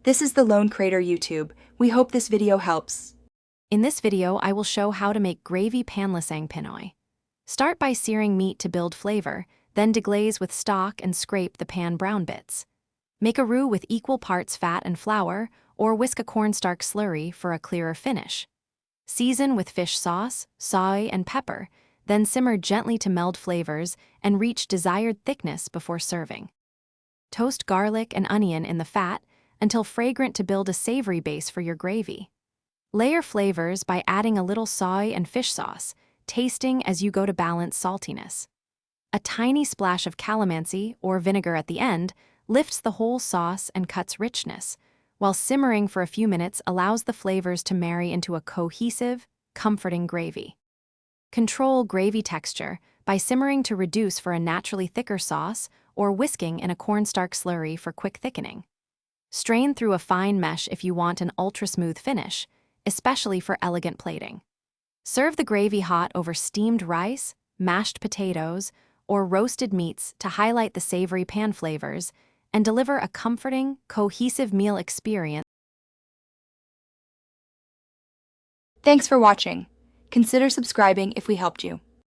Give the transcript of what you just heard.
This is the Lone Crater YouTube. We hope this video helps. In this video, I will show how to make gravy Panlasang Pinoy. Start by searing meat to build flavor, then deglaze with stock and scrape the pan brown bits. Make a roux with equal parts fat and flour, or whisk a cornstarch slurry for a clearer finish. Season with fish sauce, soy, and pepper, then simmer gently to meld flavors and reach desired thickness before serving. Toast garlic and onion in the fat until fragrant to build a savory base for your gravy. Layer flavors by adding a little soy and fish sauce, tasting as you go to balance saltiness. A tiny splash of calamansi or vinegar at the end lifts the whole sauce and cuts richness, while simmering for a few minutes allows the flavors to marry into a cohesive, comforting gravy. Control gravy texture by simmering to reduce for a naturally thicker sauce or whisking in a cornstarch slurry for quick thickening. Strain through a fine mesh if you want an ultra-smooth finish, especially for elegant plating. Serve the gravy hot over steamed rice, mashed potatoes, or roasted meats to highlight the savory pan flavors and deliver a comforting, cohesive meal experience. Thanks for watching. Consider subscribing if we helped you.